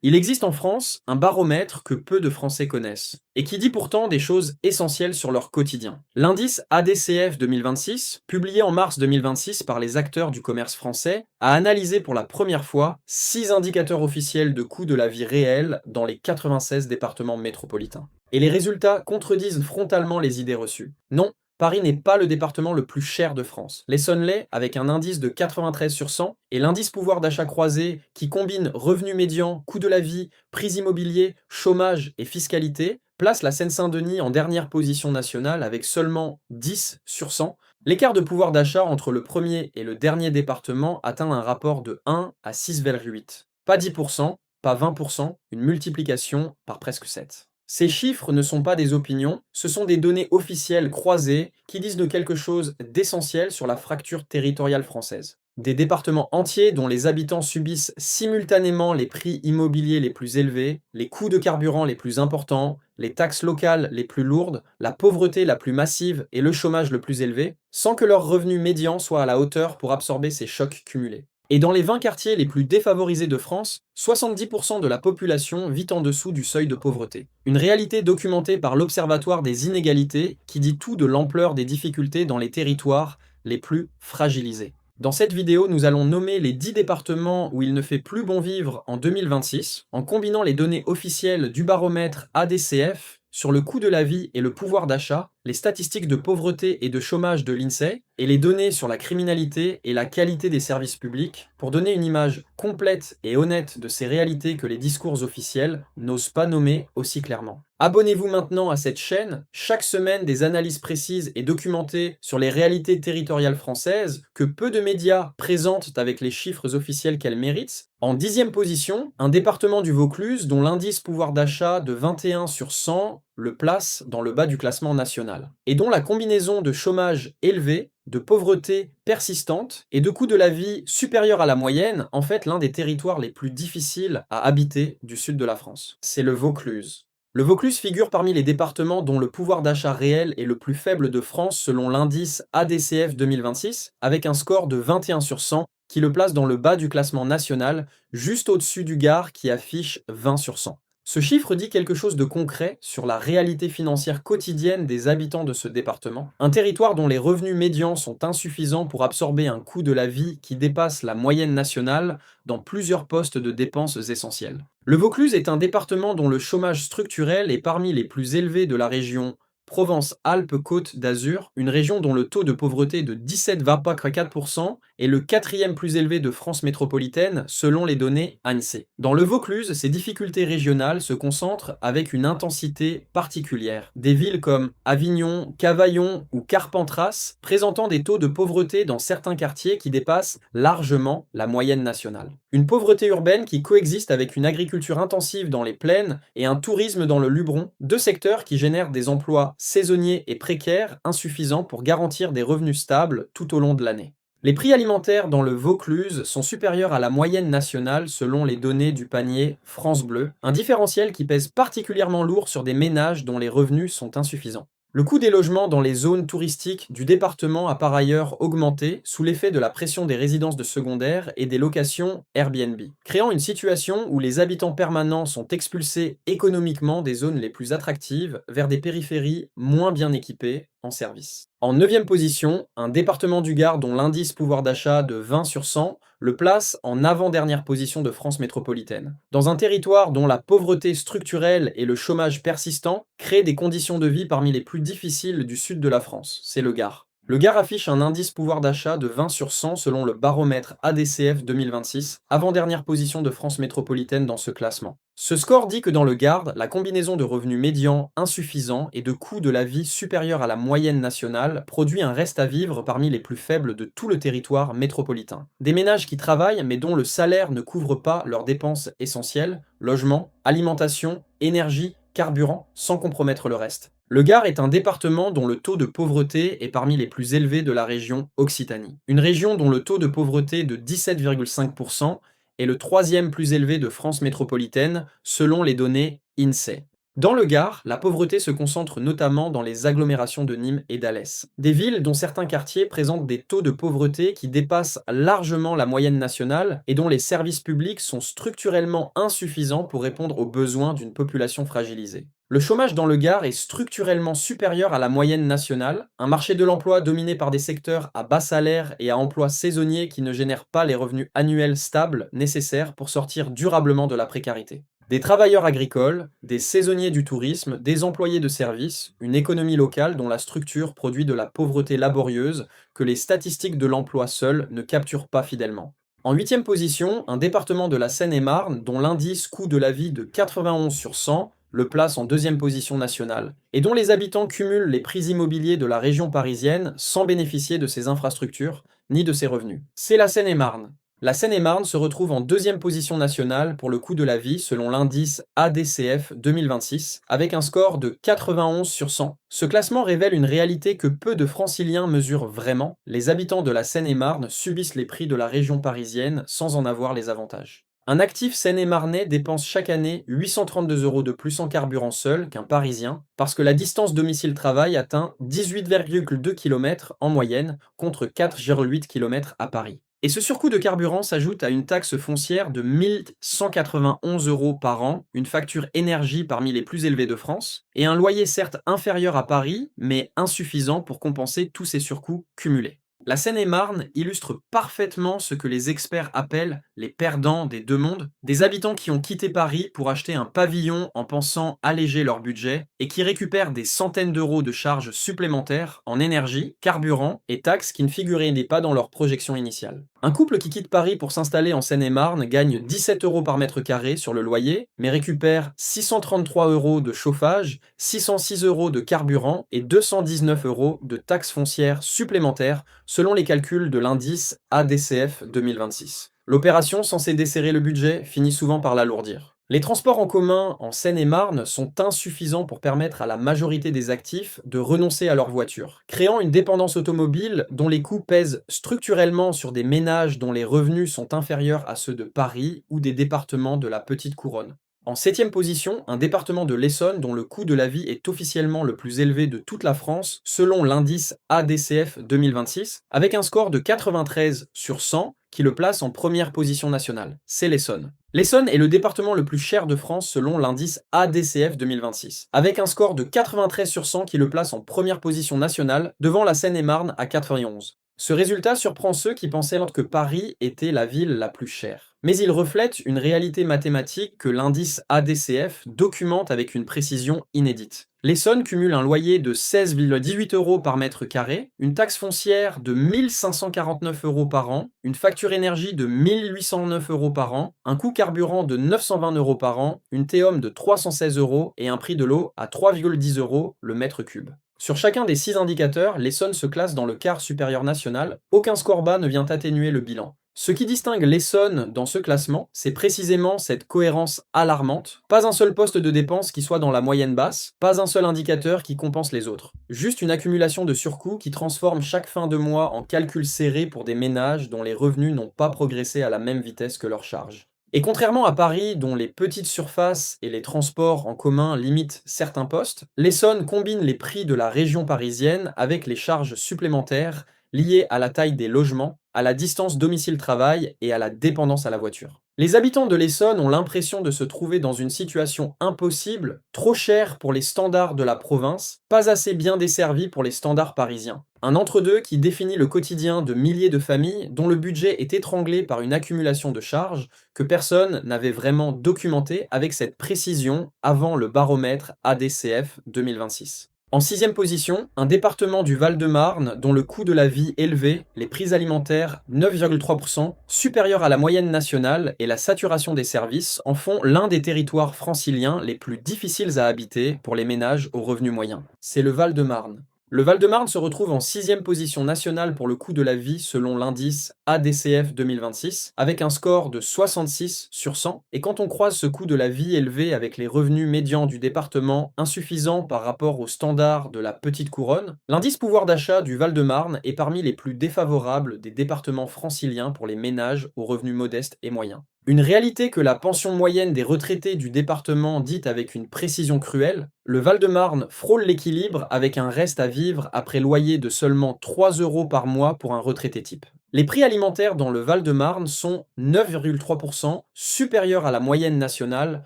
Il existe en France un baromètre que peu de Français connaissent, et qui dit pourtant des choses essentielles sur leur quotidien. L'indice ADCF 2026, publié en mars 2026 par les acteurs du commerce français, a analysé pour la première fois 6 indicateurs officiels de coût de la vie réelle dans les 96 départements métropolitains. Et les résultats contredisent frontalement les idées reçues. Non, Paris n'est pas le département le plus cher de France. L'Essonne-l'est, avec un indice de 93 sur 100, et l'indice pouvoir d'achat croisé, qui combine revenu médian, coût de la vie, prix immobilier, chômage et fiscalité, place la Seine-Saint-Denis en dernière position nationale avec seulement 10 sur 100. L'écart de pouvoir d'achat entre le premier et le dernier département atteint un rapport de 1 à 6,8. Pas 10%, pas 20%, une multiplication par presque 7. Ces chiffres ne sont pas des opinions, ce sont des données officielles croisées qui disent de quelque chose d'essentiel sur la fracture territoriale française. Des départements entiers dont les habitants subissent simultanément les prix immobiliers les plus élevés, les coûts de carburant les plus importants, les taxes locales les plus lourdes, la pauvreté la plus massive et le chômage le plus élevé, sans que leur revenu médian soit à la hauteur pour absorber ces chocs cumulés. Et dans les 20 quartiers les plus défavorisés de France, 70% de la population vit en dessous du seuil de pauvreté. Une réalité documentée par l'Observatoire des inégalités qui dit tout de l'ampleur des difficultés dans les territoires les plus fragilisés. Dans cette vidéo, nous allons nommer les 10 départements où il ne fait plus bon vivre en 2026, en combinant les données officielles du baromètre ADCF sur le coût de la vie et le pouvoir d'achat, les statistiques de pauvreté et de chômage de l'INSEE, et les données sur la criminalité et la qualité des services publics, pour donner une image complète et honnête de ces réalités que les discours officiels n'osent pas nommer aussi clairement. Abonnez-vous maintenant à cette chaîne, chaque semaine des analyses précises et documentées sur les réalités territoriales françaises que peu de médias présentent avec les chiffres officiels qu'elles méritent. En 10e position, un département du Vaucluse dont l'indice pouvoir d'achat de 21 sur 100 le place dans le bas du classement national, et dont la combinaison de chômage élevé, de pauvreté persistante et de coût de la vie supérieur à la moyenne en fait l'un des territoires les plus difficiles à habiter du sud de la France. C'est le Vaucluse. Le Vaucluse figure parmi les départements dont le pouvoir d'achat réel est le plus faible de France selon l'indice ADCF 2026, avec un score de 21 sur 100 qui le place dans le bas du classement national, juste au-dessus du Gard qui affiche 20 sur 100. Ce chiffre dit quelque chose de concret sur la réalité financière quotidienne des habitants de ce département, un territoire dont les revenus médians sont insuffisants pour absorber un coût de la vie qui dépasse la moyenne nationale dans plusieurs postes de dépenses essentielles. Le Vaucluse est un département dont le chômage structurel est parmi les plus élevés de la région Provence-Alpes-Côte d'Azur, une région dont le taux de pauvreté de 17,4% est le quatrième plus élevé de France métropolitaine selon les données ANSEE. Dans le Vaucluse, ces difficultés régionales se concentrent avec une intensité particulière. Des villes comme Avignon, Cavaillon ou Carpentras présentant des taux de pauvreté dans certains quartiers qui dépassent largement la moyenne nationale. Une pauvreté urbaine qui coexiste avec une agriculture intensive dans les plaines et un tourisme dans le Luberon, deux secteurs qui génèrent des emplois saisonniers et précaires insuffisants pour garantir des revenus stables tout au long de l'année. Les prix alimentaires dans le Vaucluse sont supérieurs à la moyenne nationale selon les données du panier France Bleu, un différentiel qui pèse particulièrement lourd sur des ménages dont les revenus sont insuffisants. Le coût des logements dans les zones touristiques du département a par ailleurs augmenté sous l'effet de la pression des résidences de secondaire et des locations Airbnb, créant une situation où les habitants permanents sont expulsés économiquement des zones les plus attractives vers des périphéries moins bien équipées en services. En 9e position, un département du Gard dont l'indice pouvoir d'achat de 20 sur 100 le place en avant-dernière position de France métropolitaine. Dans un territoire dont la pauvreté structurelle et le chômage persistant créent des conditions de vie parmi les plus difficiles du sud de la France, c'est le Gard. Le Gard affiche un indice pouvoir d'achat de 20 sur 100 selon le baromètre ADCF 2026, avant-dernière position de France métropolitaine dans ce classement. Ce score dit que dans le Gard, la combinaison de revenus médians insuffisants et de coûts de la vie supérieurs à la moyenne nationale produit un reste à vivre parmi les plus faibles de tout le territoire métropolitain. Des ménages qui travaillent mais dont le salaire ne couvre pas leurs dépenses essentielles, logement, alimentation, énergie, carburant, sans compromettre le reste. Le Gard est un département dont le taux de pauvreté est parmi les plus élevés de la région Occitanie. Une région dont le taux de pauvreté de 17,5% est le troisième plus élevé de France métropolitaine selon les données INSEE. Dans le Gard, la pauvreté se concentre notamment dans les agglomérations de Nîmes et d'Alès. Des villes dont certains quartiers présentent des taux de pauvreté qui dépassent largement la moyenne nationale et dont les services publics sont structurellement insuffisants pour répondre aux besoins d'une population fragilisée. Le chômage dans le Gard est structurellement supérieur à la moyenne nationale, un marché de l'emploi dominé par des secteurs à bas salaire et à emploi saisonnier qui ne génèrent pas les revenus annuels stables nécessaires pour sortir durablement de la précarité. Des travailleurs agricoles, des saisonniers du tourisme, des employés de services, une économie locale dont la structure produit de la pauvreté laborieuse que les statistiques de l'emploi seules ne capturent pas fidèlement. En huitième position, un département de la Seine-et-Marne dont l'indice coût de la vie de 91 sur 100 le place en deuxième position nationale, et dont les habitants cumulent les prix immobiliers de la région parisienne sans bénéficier de ses infrastructures ni de ses revenus. C'est la Seine-et-Marne. La Seine-et-Marne se retrouve en deuxième position nationale pour le coût de la vie selon l'indice ADCF 2026, avec un score de 91 sur 100. Ce classement révèle une réalité que peu de franciliens mesurent vraiment. Les habitants de la Seine-et-Marne subissent les prix de la région parisienne sans en avoir les avantages. Un actif seine-et-marnais dépense chaque année 832 € de plus en carburant seul qu'un Parisien, parce que la distance domicile-travail atteint 18,2 km en moyenne, contre 4,8 km à Paris. Et ce surcoût de carburant s'ajoute à une taxe foncière de 1191 € par an, une facture énergie parmi les plus élevées de France, et un loyer certes inférieur à Paris, mais insuffisant pour compenser tous ces surcoûts cumulés. La Seine-et-Marne illustre parfaitement ce que les experts appellent les perdants des deux mondes, des habitants qui ont quitté Paris pour acheter un pavillon en pensant alléger leur budget et qui récupèrent des centaines d'euros de charges supplémentaires en énergie, carburant et taxes qui ne figuraient pas dans leur projection initiale. Un couple qui quitte Paris pour s'installer en Seine-et-Marne gagne 17 € par mètre carré sur le loyer, mais récupère 633 € de chauffage, 606 € de carburant et 219 € de taxes foncières supplémentaires selon les calculs de l'indice ADCF 2026. L'opération, censée desserrer le budget, finit souvent par l'alourdir. Les transports en commun en Seine-et-Marne sont insuffisants pour permettre à la majorité des actifs de renoncer à leur voiture, créant une dépendance automobile dont les coûts pèsent structurellement sur des ménages dont les revenus sont inférieurs à ceux de Paris ou des départements de la Petite Couronne. En septième position, un département de l'Essonne dont le coût de la vie est officiellement le plus élevé de toute la France selon l'indice ADCF 2026, avec un score de 93 sur 100 qui le place en première position nationale. C'est l'Essonne. L'Essonne est le département le plus cher de France selon l'indice ADCF 2026, avec un score de 93 sur 100 qui le place en première position nationale devant la Seine-et-Marne à 91. Ce résultat surprend ceux qui pensaient que Paris était la ville la plus chère. Mais il reflète une réalité mathématique que l'indice ADCF documente avec une précision inédite. L'Essonne cumule un loyer de 16,18 € par mètre carré, une taxe foncière de 1549 € par an, une facture énergie de 1809 € par an, un coût carburant de 920 € par an, une TEOM de 316 € et un prix de l'eau à 3,10 € le mètre cube. Sur chacun des 6 indicateurs, l'Essonne se classe dans le quart supérieur national, aucun score bas ne vient atténuer le bilan. Ce qui distingue l'Essonne dans ce classement, c'est précisément cette cohérence alarmante. Pas un seul poste de dépense qui soit dans la moyenne basse, pas un seul indicateur qui compense les autres. Juste une accumulation de surcoûts qui transforme chaque fin de mois en calcul serré pour des ménages dont les revenus n'ont pas progressé à la même vitesse que leurs charges. Et contrairement à Paris, dont les petites surfaces et les transports en commun limitent certains postes, l'Essonne combine les prix de la région parisienne avec les charges supplémentaires liées à la taille des logements, à la distance domicile-travail et à la dépendance à la voiture. Les habitants de l'Essonne ont l'impression de se trouver dans une situation impossible, trop chère pour les standards de la province, pas assez bien desservie pour les standards parisiens. Un entre-deux qui définit le quotidien de milliers de familles dont le budget est étranglé par une accumulation de charges que personne n'avait vraiment documenté avec cette précision avant le baromètre ADCF 2026. En sixième position, un département du Val-de-Marne dont le coût de la vie élevé, les prix alimentaires 9,3%, supérieurs à la moyenne nationale et la saturation des services en font l'un des territoires franciliens les plus difficiles à habiter pour les ménages aux revenus moyens. C'est le Val-de-Marne. Le Val-de-Marne se retrouve en sixième position nationale pour le coût de la vie selon l'indice ADCF 2026, avec un score de 66 sur 100. Et quand on croise ce coût de la vie élevé avec les revenus médians du département insuffisants par rapport aux standards de la Petite Couronne, l'indice pouvoir d'achat du Val-de-Marne est parmi les plus défavorables des départements franciliens pour les ménages aux revenus modestes et moyens. Une réalité que la pension moyenne des retraités du département dit avec une précision cruelle, le Val-de-Marne frôle l'équilibre avec un reste à vivre après loyer de seulement 3 € par mois pour un retraité type. Les prix alimentaires dans le Val-de-Marne sont 9,3% supérieurs à la moyenne nationale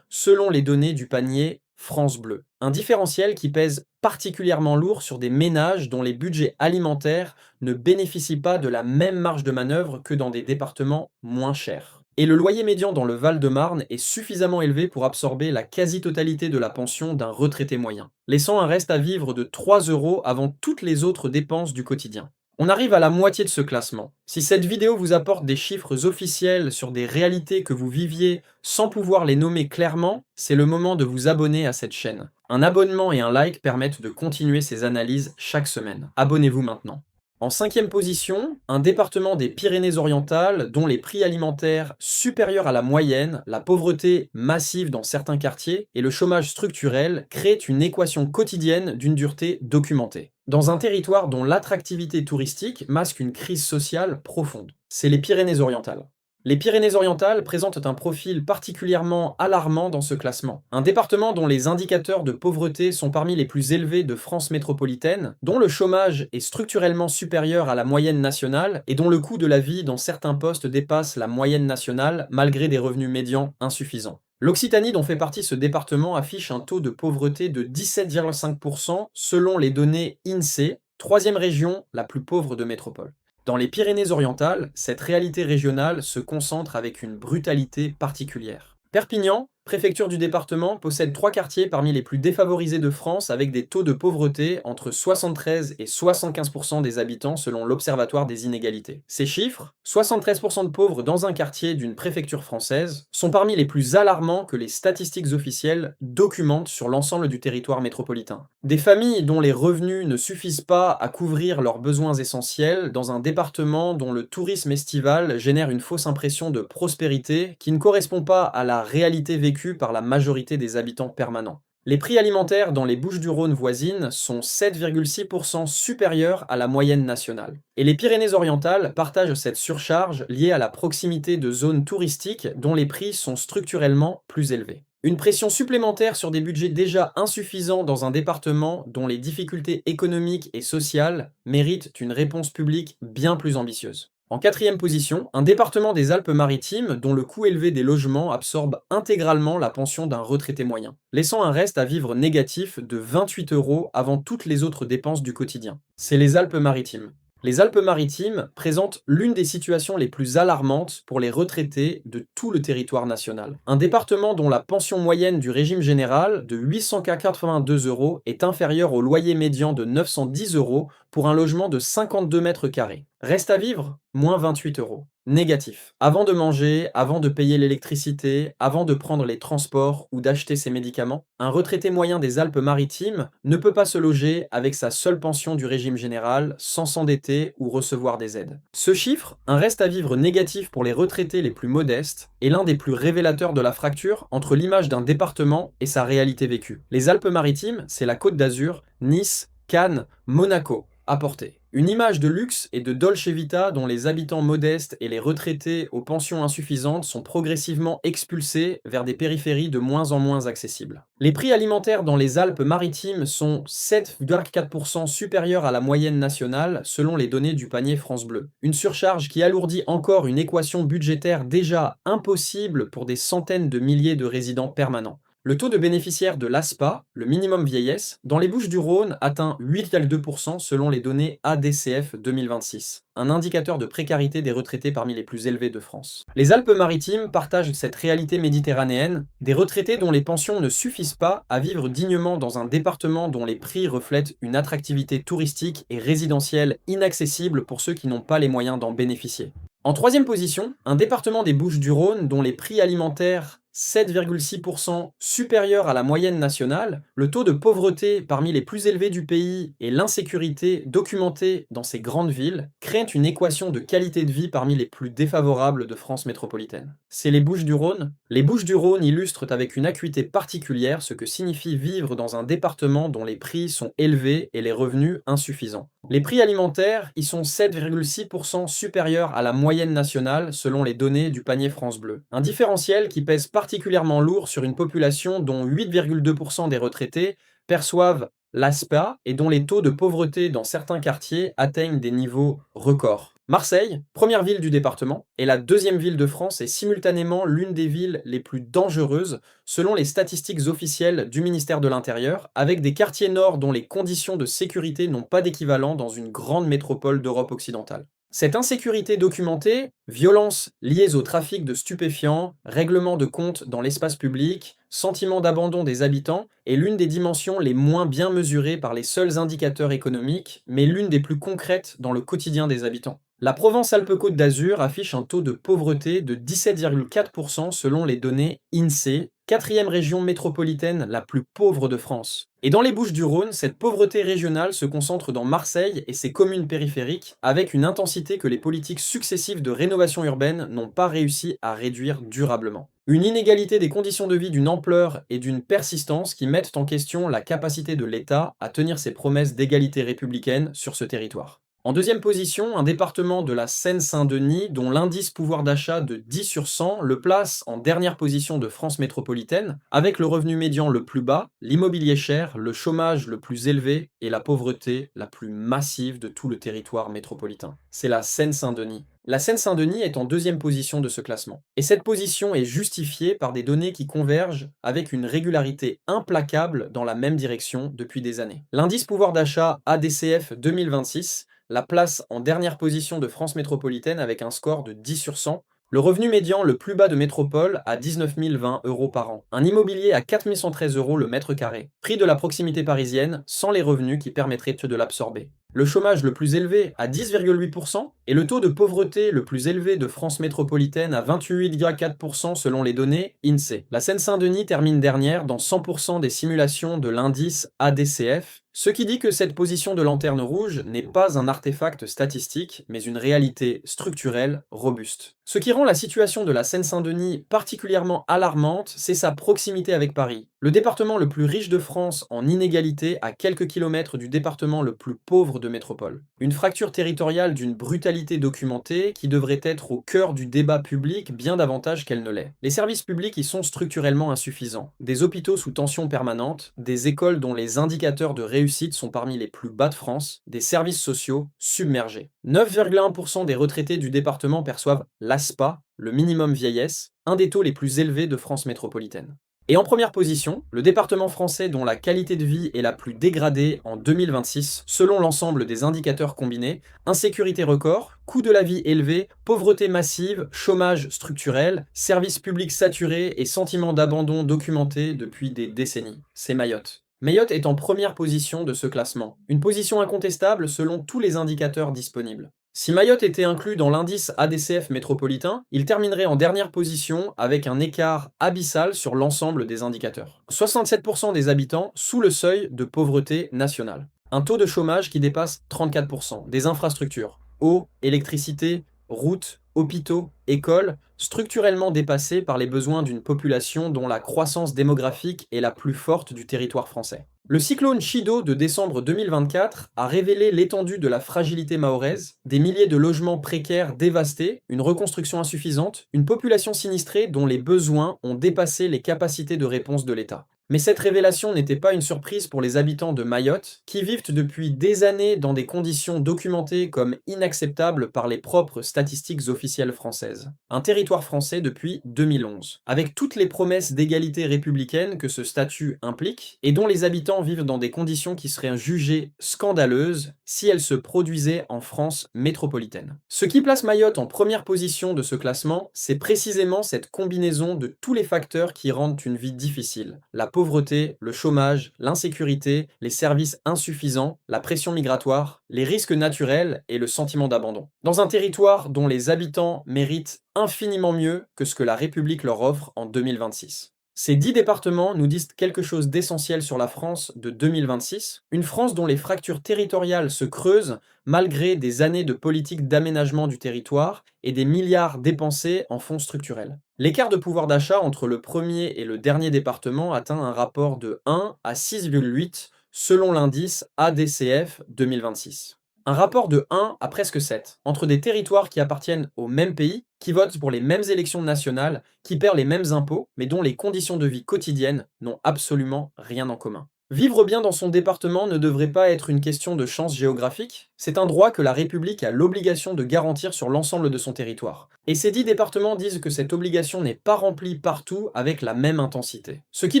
selon les données du panier France Bleu. Un différentiel qui pèse particulièrement lourd sur des ménages dont les budgets alimentaires ne bénéficient pas de la même marge de manœuvre que dans des départements moins chers. Et le loyer médian dans le Val-de-Marne est suffisamment élevé pour absorber la quasi-totalité de la pension d'un retraité moyen, laissant un reste à vivre de 3 € avant toutes les autres dépenses du quotidien. On arrive à la moitié de ce classement. Si cette vidéo vous apporte des chiffres officiels sur des réalités que vous viviez sans pouvoir les nommer clairement, c'est le moment de vous abonner à cette chaîne. Un abonnement et un like permettent de continuer ces analyses chaque semaine. Abonnez-vous maintenant. En 5e position, un département des Pyrénées-Orientales dont les prix alimentaires supérieurs à la moyenne, la pauvreté massive dans certains quartiers et le chômage structurel créent une équation quotidienne d'une dureté documentée. Dans un territoire dont l'attractivité touristique masque une crise sociale profonde. C'est les Pyrénées-Orientales. Les Pyrénées-Orientales présentent un profil particulièrement alarmant dans ce classement. Un département dont les indicateurs de pauvreté sont parmi les plus élevés de France métropolitaine, dont le chômage est structurellement supérieur à la moyenne nationale et dont le coût de la vie dans certains postes dépasse la moyenne nationale malgré des revenus médians insuffisants. L'Occitanie dont fait partie ce département affiche un taux de pauvreté de 17,5% selon les données INSEE, troisième région la plus pauvre de métropole. Dans les Pyrénées-Orientales, cette réalité régionale se concentre avec une brutalité particulière. Perpignan, préfecture du département, possède 3 quartiers parmi les plus défavorisés de France avec des taux de pauvreté entre 73 et 75% des habitants selon l'Observatoire des inégalités. Ces chiffres, 73% de pauvres dans un quartier d'une préfecture française, sont parmi les plus alarmants que les statistiques officielles documentent sur l'ensemble du territoire métropolitain. Des familles dont les revenus ne suffisent pas à couvrir leurs besoins essentiels dans un département dont le tourisme estival génère une fausse impression de prospérité qui ne correspond pas à la réalité vécue par la majorité des habitants permanents. Les prix alimentaires dans les Bouches-du-Rhône voisines sont 7,6% supérieurs à la moyenne nationale. Et les Pyrénées-Orientales partagent cette surcharge liée à la proximité de zones touristiques dont les prix sont structurellement plus élevés. Une pression supplémentaire sur des budgets déjà insuffisants dans un département dont les difficultés économiques et sociales méritent une réponse publique bien plus ambitieuse. En 4e position, un département des Alpes-Maritimes dont le coût élevé des logements absorbe intégralement la pension d'un retraité moyen, laissant un reste à vivre négatif de 28 € avant toutes les autres dépenses du quotidien. C'est les Alpes-Maritimes. Les Alpes-Maritimes présentent l'une des situations les plus alarmantes pour les retraités de tout le territoire national. Un département dont la pension moyenne du régime général de 882 € est inférieure au loyer médian de 910 € pour un logement de 52 mètres carrés. Reste à vivre, moins 28 €. Négatif. Avant de manger, avant de payer l'électricité, avant de prendre les transports ou d'acheter ses médicaments, un retraité moyen des Alpes-Maritimes ne peut pas se loger avec sa seule pension du régime général sans s'endetter ou recevoir des aides. Ce chiffre, un reste à vivre négatif pour les retraités les plus modestes, est l'un des plus révélateurs de la fracture entre l'image d'un département et sa réalité vécue. Les Alpes-Maritimes, c'est la Côte d'Azur, Nice, Cannes, Monaco. Apporter. Une image de luxe et de Dolce Vita dont les habitants modestes et les retraités aux pensions insuffisantes sont progressivement expulsés vers des périphéries de moins en moins accessibles. Les prix alimentaires dans les Alpes-Maritimes sont 7,4% supérieurs à la moyenne nationale selon les données du panier France Bleu. Une surcharge qui alourdit encore une équation budgétaire déjà impossible pour des centaines de milliers de résidents permanents. Le taux de bénéficiaires de l'ASPA, le minimum vieillesse, dans les Bouches-du-Rhône atteint 8,2% selon les données ADCF 2026, un indicateur de précarité des retraités parmi les plus élevés de France. Les Alpes-Maritimes partagent cette réalité méditerranéenne, des retraités dont les pensions ne suffisent pas à vivre dignement dans un département dont les prix reflètent une attractivité touristique et résidentielle inaccessible pour ceux qui n'ont pas les moyens d'en bénéficier. En 3e position, un département des Bouches-du-Rhône dont les prix alimentaires 7,6% supérieur à la moyenne nationale, le taux de pauvreté parmi les plus élevés du pays et l'insécurité documentée dans ces grandes villes créent une équation de qualité de vie parmi les plus défavorables de France métropolitaine. C'est les Bouches-du-Rhône. Les Bouches-du-Rhône illustrent avec une acuité particulière ce que signifie vivre dans un département dont les prix sont élevés et les revenus insuffisants. Les prix alimentaires y sont 7,6% supérieurs à la moyenne nationale selon les données du panier France Bleu. Un différentiel qui pèse particulièrement lourd sur une population dont 8,2% des retraités perçoivent l'ASPA et dont les taux de pauvreté dans certains quartiers atteignent des niveaux records. Marseille, première ville du département, est la deuxième ville de France et simultanément l'une des villes les plus dangereuses selon les statistiques officielles du ministère de l'Intérieur, avec des quartiers nord dont les conditions de sécurité n'ont pas d'équivalent dans une grande métropole d'Europe occidentale. Cette insécurité documentée, violences liées au trafic de stupéfiants, règlement de comptes dans l'espace public, sentiment d'abandon des habitants, est l'une des dimensions les moins bien mesurées par les seuls indicateurs économiques, mais l'une des plus concrètes dans le quotidien des habitants. La Provence-Alpes-Côte d'Azur affiche un taux de pauvreté de 17,4% selon les données INSEE, quatrième région métropolitaine la plus pauvre de France. Et dans les Bouches-du-Rhône, cette pauvreté régionale se concentre dans Marseille et ses communes périphériques, avec une intensité que les politiques successives de rénovation urbaine n'ont pas réussi à réduire durablement. Une inégalité des conditions de vie d'une ampleur et d'une persistance qui mettent en question la capacité de l'État à tenir ses promesses d'égalité républicaine sur ce territoire. En deuxième position, un département de la Seine-Saint-Denis dont l'indice pouvoir d'achat de 10 sur 100 le place en dernière position de France métropolitaine, avec le revenu médian le plus bas, l'immobilier cher, le chômage le plus élevé et la pauvreté la plus massive de tout le territoire métropolitain. C'est la Seine-Saint-Denis. La Seine-Saint-Denis est en deuxième position de ce classement. Et cette position est justifiée par des données qui convergent avec une régularité implacable dans la même direction depuis des années. L'indice pouvoir d'achat ADCF 2026 la place en dernière position de France métropolitaine avec un score de 10 sur 100, le revenu médian le plus bas de métropole à 19 020 euros par an, un immobilier à 4 113 euros le mètre carré, prix de la proximité parisienne sans les revenus qui permettraient de l'absorber. Le chômage le plus élevé à 10,8% et le taux de pauvreté le plus élevé de France métropolitaine à 28,4% selon les données INSEE. La Seine-Saint-Denis termine dernière dans 100% des simulations de l'indice ADCF, ce qui dit que cette position de lanterne rouge n'est pas un artefact statistique, mais une réalité structurelle robuste. Ce qui rend la situation de la Seine-Saint-Denis particulièrement alarmante, c'est sa proximité avec Paris. Le département le plus riche de France en inégalité à quelques kilomètres du département le plus pauvre de métropole. Une fracture territoriale d'une brutalité documentée qui devrait être au cœur du débat public bien davantage qu'elle ne l'est. Les services publics y sont structurellement insuffisants. Des hôpitaux sous tension permanente, des écoles dont les indicateurs de réussite sont parmi les plus bas de France, des services sociaux submergés. 9,1% des retraités du département perçoivent l'ASPA, le minimum vieillesse, un des taux les plus élevés de France métropolitaine. Et en première position, le département français dont la qualité de vie est la plus dégradée en 2026, selon l'ensemble des indicateurs combinés, insécurité record, coût de la vie élevé, pauvreté massive, chômage structurel, services publics saturés et sentiment d'abandon documenté depuis des décennies. C'est Mayotte. Mayotte est en première position de ce classement, une position incontestable selon tous les indicateurs disponibles. Si Mayotte était inclus dans l'indice ADCF métropolitain, il terminerait en dernière position avec un écart abyssal sur l'ensemble des indicateurs. 67% des habitants sous le seuil de pauvreté nationale. Un taux de chômage qui dépasse 34%. Des infrastructures, eau, électricité, routes, hôpitaux, écoles, structurellement dépassés par les besoins d'une population dont la croissance démographique est la plus forte du territoire français. Le cyclone Chido de décembre 2024 a révélé l'étendue de la fragilité mahoraise, des milliers de logements précaires dévastés, une reconstruction insuffisante, une population sinistrée dont les besoins ont dépassé les capacités de réponse de l'État. Mais cette révélation n'était pas une surprise pour les habitants de Mayotte, qui vivent depuis des années dans des conditions documentées comme inacceptables par les propres statistiques officielles françaises. Un territoire français depuis 2011, avec toutes les promesses d'égalité républicaine que ce statut implique, et dont les habitants vivent dans des conditions qui seraient jugées scandaleuses si elle se produisait en France métropolitaine. Ce qui place Mayotte en première position de ce classement, c'est précisément cette combinaison de tous les facteurs qui rendent une vie difficile. La pauvreté, le chômage, l'insécurité, les services insuffisants, la pression migratoire, les risques naturels et le sentiment d'abandon. Dans un territoire dont les habitants méritent infiniment mieux que ce que la République leur offre en 2026. Ces 10 départements nous disent quelque chose d'essentiel sur la France de 2026, une France dont les fractures territoriales se creusent malgré des années de politique d'aménagement du territoire et des milliards dépensés en fonds structurels. L'écart de pouvoir d'achat entre le premier et le dernier département atteint un rapport de 1 à 6,8 selon l'indice ADCF 2026. Un rapport de 1 à presque 7, entre des territoires qui appartiennent au même pays, qui votent pour les mêmes élections nationales, qui paient les mêmes impôts, mais dont les conditions de vie quotidiennes n'ont absolument rien en commun. Vivre bien dans son département ne devrait pas être une question de chance géographique, c'est un droit que la République a l'obligation de garantir sur l'ensemble de son territoire. Et ces 10 départements disent que cette obligation n'est pas remplie partout avec la même intensité. Ce qui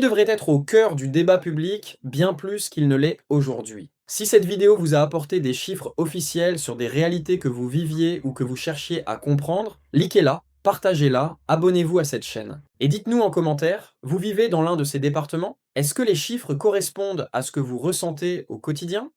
devrait être au cœur du débat public bien plus qu'il ne l'est aujourd'hui. Si cette vidéo vous a apporté des chiffres officiels sur des réalités que vous viviez ou que vous cherchiez à comprendre, likez-la, partagez-la, abonnez-vous à cette chaîne. Et dites-nous en commentaire, vous vivez dans l'un de ces départements? Est-ce que les chiffres correspondent à ce que vous ressentez au quotidien?